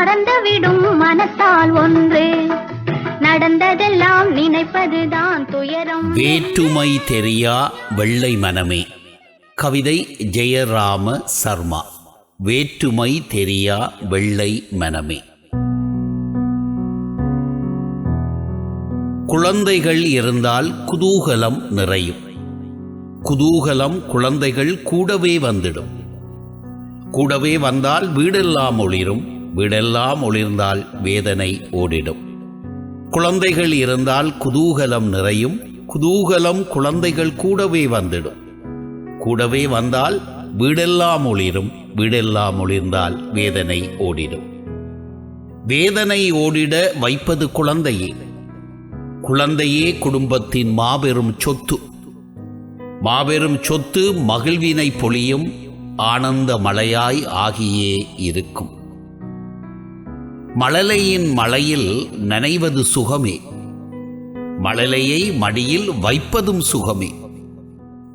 மறந்துவிடும் மனத்தால் ஒன்று. நடந்ததெல்லாம் நினைப்பதுதான் துயரம். வேற்றுமை தெரியா வெள்ளை மனமே. கவிதை ஜெயராம சர்மா. வேற்றுமை தெரியா வெள்ளை மனமே. குழந்தைகள் இருந்தால் குதூகலம் நிறையும். குதூகலம் குழந்தைகள் கூடவே வந்துடும். கூடவே வந்தால் வீடெல்லாம் ஒளிரும். வீடெல்லாம் ஒளிர்ந்தால் வேதனை ஓடிடும். குழந்தைகள் இருந்தால் குதூகலம் நிறையும். குதூகலம் குழந்தைகள் கூடவே வந்துடும். கூடவே வந்தால் வீடெல்லாம் ஒளிரும். வீடெல்லாம் ஒளிர்ந்தால் வேதனை ஓடிடும். வேதனை ஓடிட வைப்பது குழந்தையே. குழந்தையே குடும்பத்தின் மாபெரும் சொத்து. மாபெரும் சொத்து மகிழ்வினை பொழியும் ஆனந்த மழையாய் ஆகியே இருக்கும். மழலையின் மழையில் நனைவது சுகமே. மழலையை மடியில் வைப்பதும் சுகமே.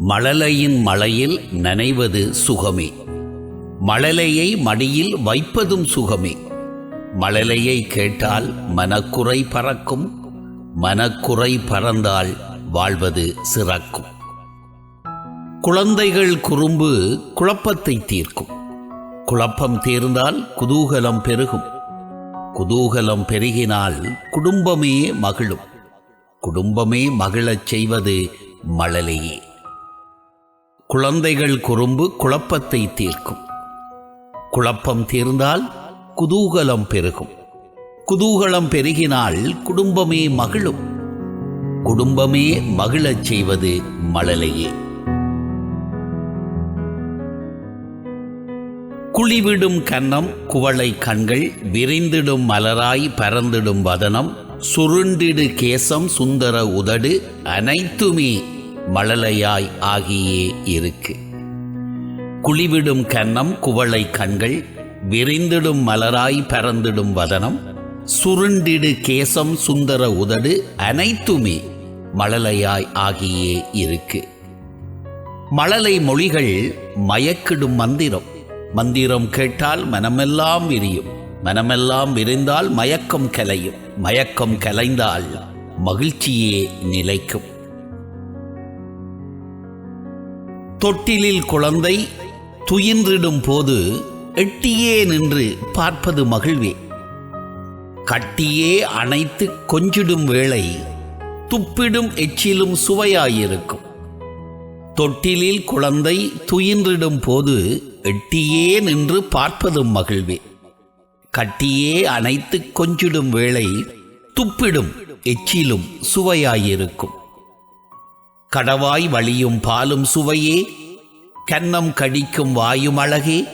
மழலையின் மழையில் நனைவது சுகமே. மழலையை மடியில் வைப்பதும் சுகமே. மழலையை கேட்டால் மனக்குறை பறக்கும். மனக்குறை பறந்தால் வாழ்வது சிறக்கும். குழந்தைகள் குறும்பு குழப்பத்தை தீர்க்கும். குழப்பம் தீர்ந்தால் குதூகலம் பெருகும். குதூகலம் பெருகினால் குடும்பமே மகிழும். குடும்பமே மகிழச் செய்வது மழலையே. குழந்தைகள் குறும்பு குழப்பத்தை தீர்க்கும். குழப்பம் தீர்ந்தால் குதூகலம் பெருகும். குதூகலம் பெருகினால் குடும்பமே மகிழும். குடும்பமே மகிழச் செய்வது மழலையே. குழிவிடும் கன்னம் குவளை கண்கள் விரிந்திடும் மலராய் பரந்திடும் வதனம் சுருண்டிடு கேசம் சுந்தர உதடு அனைத்துமே மழலையாய் ஆகியே இருக்கு. குழிவிடும் கன்னம் குவளை கண்கள் விரிந்திடும் மலராய் பரந்திடும் வதனம் சுருண்டிடு கேசம் சுந்தர உதடு அனைத்துமே மழலையாய் ஆகியே இருக்கு. மழலை மொழிகள் மயக்கிடும் மந்திரம். மந்திரம் கேட்டால் மனமெல்லாம் விரியும். மனமெல்லாம் விரிந்தால் மயக்கம் கலையும். மயக்கம் கலைந்தால் மகிழ்ச்சியே நிலைக்கும். தொட்டிலில் குழந்தை துயின்றிடும் போது எட்டியே நின்று பார்ப்பது மகிழ்வே. கட்டியே அணைத்து கொஞ்சிடும் வேளை துப்பிடும் எச்சிலும் சுவையாயிருக்கும். தொட்டிலில் குழந்தை துயின்றிடும் போது எட்டியே நின்று பார்ப்பதும் மகிழ்வே. கட்டியே அணைத்து கொஞ்சிடும் வேளை துப்பிடும் எச்சிலும் சுவையாயிருக்கும். கடவாய் வழியும் பாலும் சுவையே. கன்னம் கடிக்கும் வாயும் அழகே.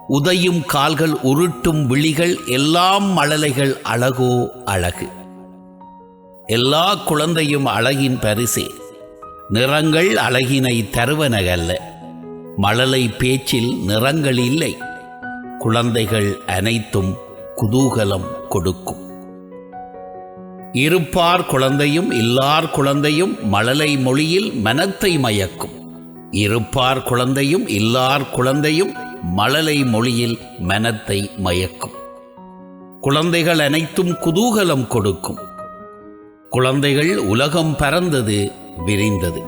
உதையும் கால்கள் உருட்டும் விழிகள் எல்லாம் மழலைகள் அழகோ அழகு. எல்லா குழந்தையும் அழகின் பரிசே. நிறங்கள் அழகினை தருவனகல்ல. மழலை பேச்சில் நிறங்கள் இல்லை. குழந்தைகள் அனைத்தும் குதூகலம் கொடுக்கும். இருப்பார் குழந்தையும் இல்லார் குழந்தையும் மழலை மொழியில் மனத்தை மயக்கும். இருப்பார் குழந்தையும் இல்லார் குழந்தையும் மழலை மொழியில் மனத்தை மயக்கும். குழந்தைகள் அனைத்தும் குதூகலம் கொடுக்கும். குழந்தைகள் உலகம் பரந்தது விரிந்தது.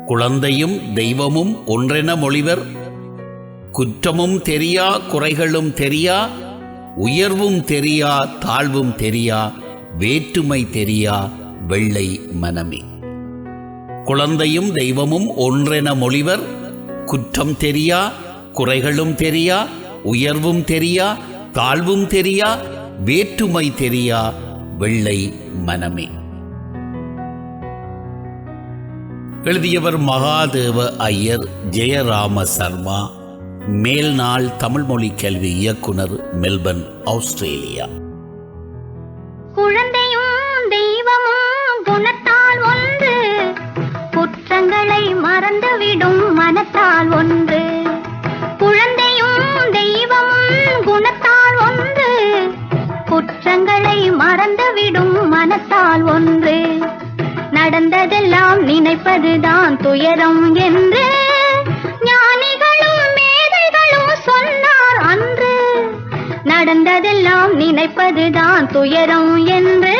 குழந்தையும் தெய்வமும் ஒன்றென மொழிவர். குற்றமும் தெரியா குறைகளும் தெரியா உயர்வும் தெரியா தாழ்வும் தெரியா வேற்றுமை தெரியா வெள்ளை மனமே. குழந்தையும் தெய்வமும் ஒன்றென மொழிவர். குற்றம் தெரியா குறைகளும் தெரியா உயர்வும் தெரியா தாழ்வும் தெரியா வேற்றுமை தெரியா வெள்ளை மனமே. எழுதியவர் மகாதேவ ஐயர், ஜெயராம சர்மா, மேல்நாள் தமிழ் மொழி கல்வி இயக்குனர், மெல்பர்ன், ஆஸ்திரேலியா. குழந்தையும் தெய்வமும் குணத்தால் ஒன்று. குற்றங்களை மறந்துவிடும் மனத்தால் ஒன்று. குழந்தையும் தெய்வமும் குணத்தால் ஒன்று. குற்றங்களை மறந்துவிடும் மனத்தால் ஒன்று. நடந்ததெல்லாம் நினைப்பதுதான் துயரம் என்று ஞானிகளும் மேதைகளும் சொன்னார். நடந்ததெல்லாம் நினைப்பதுதான் துயரம் என்று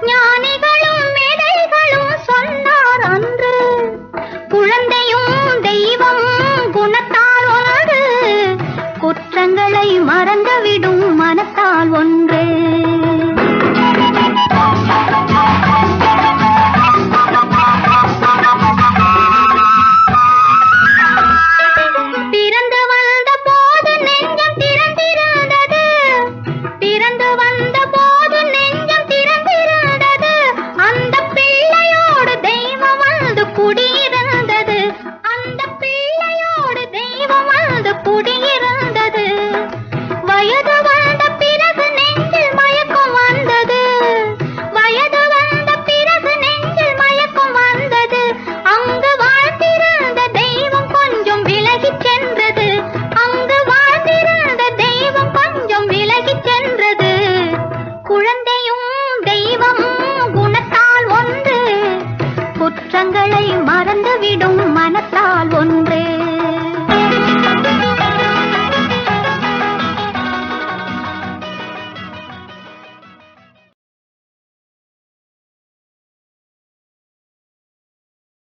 ஞானிகளும் மேதைகளும் சொன்னார் அன்று. குழந்தையும் தெய்வமும் குணத்தால் ஒன்று, குற்றங்களை மறந்துவிடும் மனத்தால் ஒன்று.